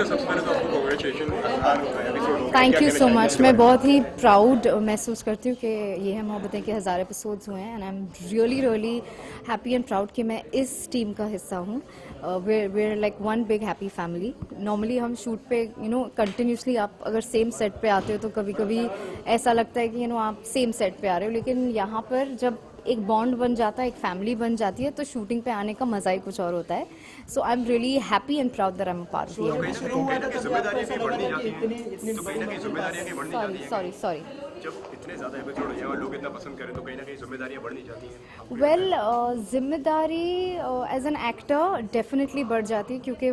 तो सबसे पहले तो आपको कांग्रेचुलेशन, एपिसोड हो गया, थैंक क्या यू कहना सो चाहेंगे मच। इसके मैं बारे में? बहुत ही प्राउड महसूस करती हूँ कि ये है मोहब्बतें के 1000 एपिसोड्स हुए हैं and I am really really happy and proud कि मैं इस टीम का हिस्सा हूँ। We're like one big happy family. Normally हम शूट पे कंटिन्यूसली आप अगर सेम सेट पे आते हो तो कभी कभी ऐसा लगता है कि आप सेम सेट पे आ रहे हो, लेकिन यहाँ पर जब एक बॉन्ड बन जाता है, एक फैमिली बन जाती है, तो शूटिंग पे आने का मज़ा ही कुछ और होता है। So I am really happy and proud that I am part तो कहीं ना कहीं जिम्मेदारियां भी बढ़नी जाती हैं, तो कहीं ना कहीं जिम्मेदारियां भी बढ़नी जाती हैं। सॉरी जब इतने ज़्यादा एपिसोड हो जाए और लोग इतना पसंद करें तो कहीं ना कहीं जिम्मेदारियां बढ़नी जाती हैं। वेल जिम्मेदारी एज एन एक्टर डेफिनेटली बढ़ जाती है, क्योंकि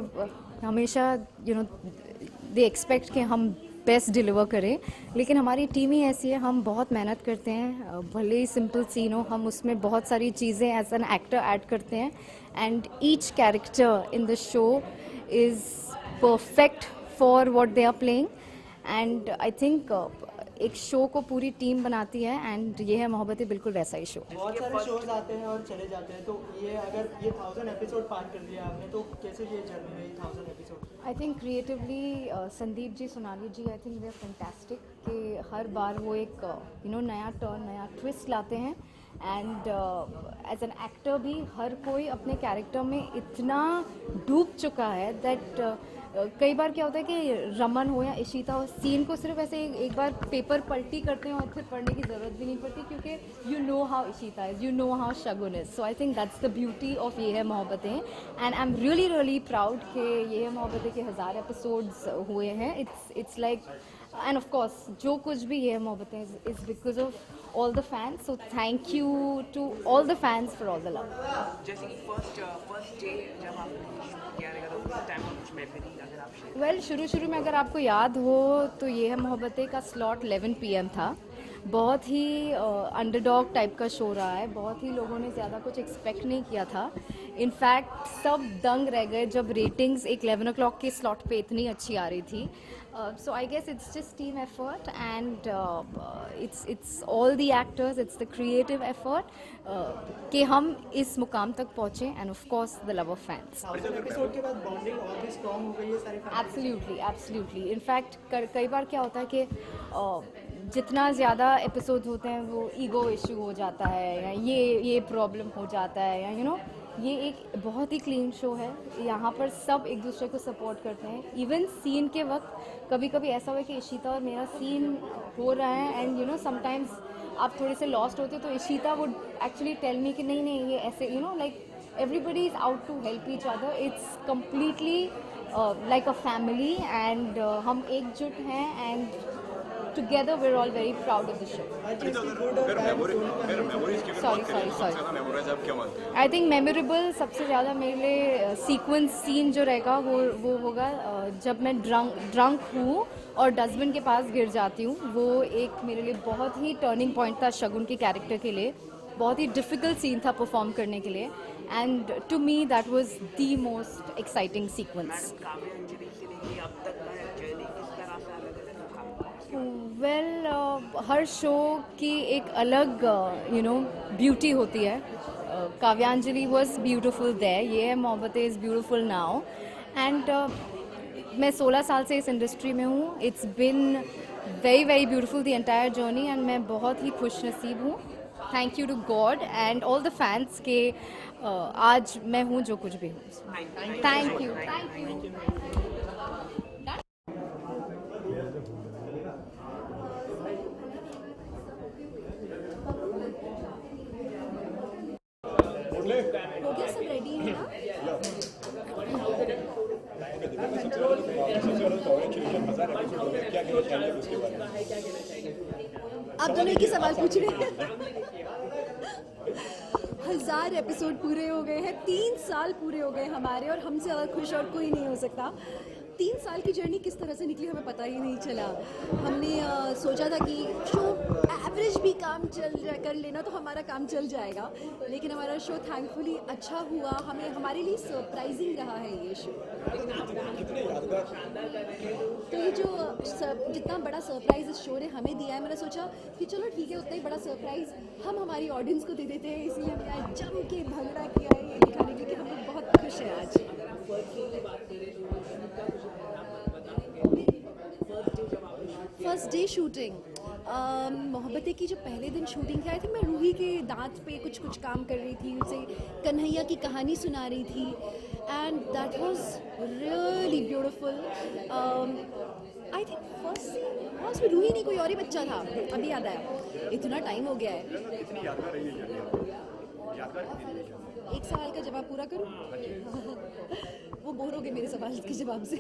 हमेशा दे एक्सपेक्ट कि हम बेस्ट डिलीवर करें, लेकिन हमारी टीम ही ऐसी है, हम बहुत मेहनत करते हैं। भले ही सिंपल सीन हो, हम उसमें बहुत सारी चीज़ें एज एन एक्टर ऐड करते हैं and each character in the show is perfect for what they are playing and I think एक शो को पूरी टीम बनाती है एंड ये है मोहब्बतें बिल्कुल वैसा ही शो। बहुत सारे शोज आते हैं और चले जाते हैं, तो ये अगर ये 1000 एपिसोड पार कर लिया आपने, तो कैसे ये जर्नी रही 1000 episode? I think creatively Sandeep ji, Sonali ji, I think वे फैंटास्टिक कि हर बार वो एक नया टर्न, नया ट्विस्ट लाते हैं एंड एज एन एक्टर भी हर कोई अपने कैरेक्टर में इतना डूब चुका है दैट कई बार क्या होता है कि रमन हो या इशिता हो, सीन को सिर्फ ऐसे एक बार पेपर पलटी करते हैं और फिर पढ़ने की ज़रूरत भी नहीं पड़ती, क्योंकि you know how Ishita is, you know how Shagun is. So I think that's the beauty of Yeh Hai Mohabbatein and I am really really proud कि ये है मोहब्बतें के 1000 एपिसोड्स हुए हैं। It's like and of course जो कुछ भी Yeh Hai Mohabbatein is because of all the fans. So thank you to all the fans for all the love. जैसे कि first day जब आपने शूट किया रहेगा तो उस टाइम कुछ मेमोरी अगर आप शेयर वेल शुरू में अगर आपको याद हो तो ये है मोहब्बतें का स्लॉट 11 PM था। बहुत ही अंडरडॉग टाइप का शो रहा है, बहुत ही लोगों ने ज़्यादा कुछ एक्सपेक्ट नहीं किया था। इनफैक्ट सब दंग रह गए जब रेटिंग्स एक 11 o'clock के स्लॉट पे इतनी अच्छी आ रही थी। So I guess it's just team effort and it's all the actors, it's the creative effort कि हम इस मुकाम तक पहुँचें and of course the love of fans. 1000 episode के बाद बॉन्डिंग और भी स्ट्रॉन्ग हो गई है सारे फैमिली। एब्सोल्युटली इनफैक्ट कई बार क्या होता है कि जितना ज़्यादा एपिसोड्स होते हैं वो ईगो इशू हो जाता है या ये प्रॉब्लम हो जाता है या ये एक बहुत ही क्लीन शो है। यहाँ पर सब एक दूसरे को सपोर्ट करते हैं। इवन सीन के वक्त कभी कभी ऐसा हुआ कि इशिता और मेरा सीन हो रहा है एंड समटाइम्स आप थोड़े से लॉस्ट होते हो तो Ishita would actually tell me कि नहीं ये ऐसे like everybody is out to help each other. It's completely like a family and हम एकजुट हैं and together we're all very proud of the show. अगर मेमोरीज की अगर बात करें तो सबसे Sorry. ज़्यादा मेमोराइज आप क्या मानते हैं? आई थिंक मेमोरेबल सबसे ज़्यादा मेरे लिए सीक्वेंस सीन जो रहेगा वो होगा जब मैं ड्रंक हूँ और डस्टबिन के पास गिर जाती हूँ। वो एक मेरे लिए बहुत ही टर्निंग पॉइंट था शगुन के कैरेक्टर के लिए। बहुत ही डिफ़िकल्ट सीन था परफॉर्म करने के लिए and to me that was the most exciting sequence. Kavya Anjali से लेके अब तक का जर्नी किस तरह से अलग अलग रहा? वेल हर शो की एक अलग ब्यूटी होती है। काव्यांजलि was beautiful there, Yeh Hai Mohabbatein is beautiful now and मैं 16 साल से इस इंडस्ट्री में हूँ। It's been very very beautiful the entire journey and मैं बहुत ही खुश नसीब हूँ। Thank you to God and all the fans के आज मैं हूँ जो कुछ भी हूँ। Thank you. हो गया, सब रेडी है ना? आप दोनों एक ही सवाल पूछ रहे हैं। 1000 एपिसोड पूरे हो गए हैं, 3 साल पूरे हो गए हमारे, और हमसे ज़्यादा खुश और कोई नहीं हो सकता। 3 साल की जर्नी किस तरह से निकली हमें पता ही नहीं चला। हमने सोचा था कि शो एवरेज भी काम कर लेना तो हमारा काम चल जाएगा, लेकिन हमारा शो थैंकफुली अच्छा हुआ। हमारे लिए सरप्राइजिंग रहा है ये शो। तो ये जो जितना बड़ा सरप्राइज इस शो ने हमें दिया है, मैंने सोचा कि चलो ठीक है, उतना ही बड़ा सरप्राइज हम हमारी ऑडियंस को दे देते हैं। इसलिए हमने आज जम के भंगड़ा किया है ये दिखाने के लिए कि हम लोग बहुत खुश हैं आज। फर्स्ट डे शूटिंग मोहब्बतें की जो पहले दिन शूटिंग थी, आई थिंक मैं रूही के दांत पे कुछ काम कर रही थी, उसे कन्हैया की कहानी सुना रही थी and that was really beautiful. I think first में रूही नहीं, कोई और ही बच्चा था, अभी याद आया, इतना टाइम हो गया है। इतनी यादगार रही है जर्नी आपकी, यादगार कितनी रही है? एक सवाल का जवाब पूरा करूं? वो बोर हो गए मेरे सवाल के जवाब से।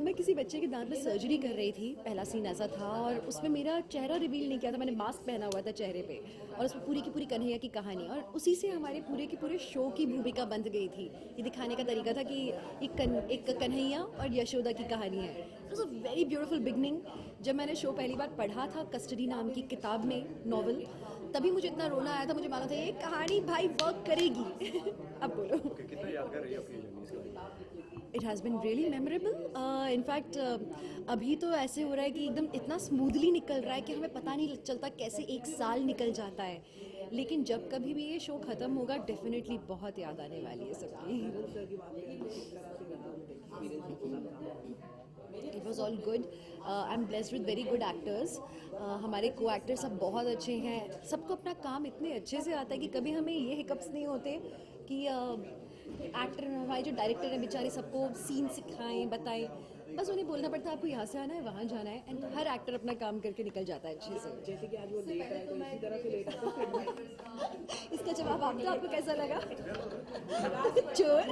मैं किसी बच्चे के दांत में सर्जरी कर रही थी, पहला सीन ऐसा था, और उसमें मेरा चेहरा रिवील नहीं किया था, मैंने मास्क पहना हुआ था चेहरे पे, और उसमें पूरी की पूरी कन्हैया की कहानी, और उसी से हमारे पूरे के पूरे शो की भूमिका बंध गई थी। ये दिखाने का तरीका था कि एक कन्हैया और यशोदा की कहानी है। It was a very beautiful beginning. जब मैंने शो पहली बार पढ़ा था कस्टडी नाम की किताब में, नॉवल, तभी मुझे इतना रोना आया था, मुझे मालूम था ये कहानी भाई वर्क करेगी। अब बोलो। कितना यादगार रही है आपकी जर्नी इसका? It has been really memorable. In fact अभी तो ऐसे हो रहा है कि एकदम इतना स्मूथली निकल रहा है कि हमें पता नहीं चलता कैसे एक साल निकल जाता है, लेकिन जब कभी भी ये शो ख़त्म होगा डेफिनेटली बहुत याद आने वाली है सबकी। It was all good. I am blessed with very good actors. हमारे को एक्टर्स सब बहुत अच्छे हैं, सबको अपना काम इतने अच्छे से आता है कि कभी हमें ये हिकअप्स नहीं होते कि एक्टर हमारे जो डायरेक्टर हैं बेचारे सबको सीन सिखाएं, बताएं, बस उन्हें बोलना पड़ता है आपको यहाँ से आना है, वहाँ जाना है, एंड हर एक्टर अपना काम करके निकल जाता है अच्छे से। जैसे कि आज वो लेट है तो इसी तरह से लेट है। इसका जवाब आपको कैसा लगा? चोर।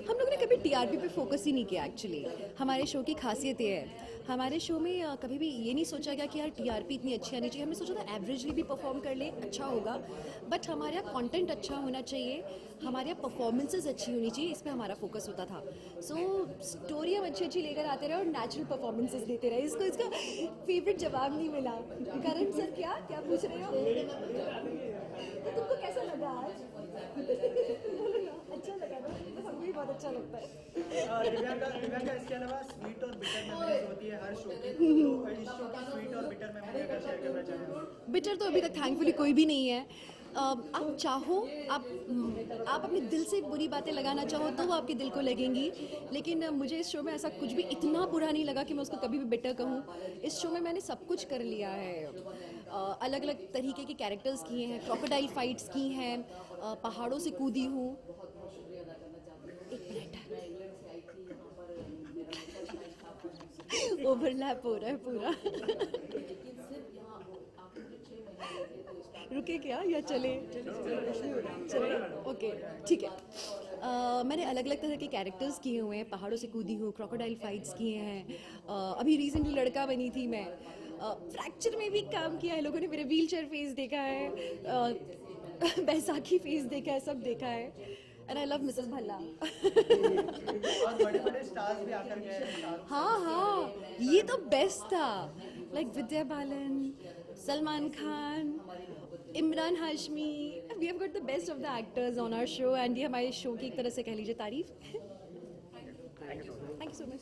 हम लोगों ने कभी टीआरपी पे फोकस ही नहीं किया एक्चुअली। हमारे शो की खासियत ये है, हमारे शो में कभी भी ये नहीं सोचा गया कि यार टीआरपी इतनी अच्छी आनी चाहिए। हमने सोचा था एवरेजली भी परफॉर्म कर ले अच्छा होगा, बट हमारे यहाँ कंटेंट अच्छा होना चाहिए, हमारे यहाँ परफॉर्मेंसेस अच्छी होनी चाहिए, इस पर हमारा फोकस होता था। सो स्टोरी हम अच्छी लेकर आते रहे और नेचुरल परफॉर्मेंसेस देते रहे। इसका फेवरेट जवाब नहीं मिला। करण सर क्या पूछ रहे हो? तुमको कैसा लगा आज? अच्छा लगा ना? हमको भी बहुत अच्छा लगता है। दिव्यांका, इसके अलावा स्वीट और बिटर मेमोरीज होती है हर शो की, तो इस शो की स्वीट और बिटर मेमोरी अगर शेयर करना चाहें? बिटर तो अभी तक थैंकफुली कोई भी नहीं है। आप चाहो, आप अपने दिल से बुरी बातें लगाना चाहो तो वो आपके दिल को लगेंगी, लेकिन मुझे इस शो में ऐसा कुछ भी इतना बुरा नहीं लगा कि मैं उसको कभी भी बिटर कहूँ। इस शो में मैंने सब कुछ कर लिया है, अलग अलग तरीके के कैरेक्टर्स किए हैं, क्रोकोडाइल फाइट्स की हैं, पहाड़ों से कूदी हूँ। एक मिनट, ओवरलैप हो रहा है पूरा। रुके क्या या चले? ओके ठीक है। मैंने अलग अलग तरह के कैरेक्टर्स किए हुए हैं, पहाड़ों से कूदी हूँ, क्रोकोडाइल फाइट्स किए हैं, अभी रिसेंटली लड़का बनी थी मैं, फ्रैक्चर में भी काम किया है, लोगों ने मेरे व्हीलचेयर फेस देखा है, बैसाखी फेस देखा है, सब देखा है। And I love Mrs Bhalla. और बड़े स्टार्स भी आकर गए हैं। हाँ, ये तो बेस्ट था, like Vidya Balan, Salman Khan, Imran Hashmi. We have got the best of the actors on our show, and ये हमारे शो की एक तरह से कह लीजिए तारीफ। Thank you so much.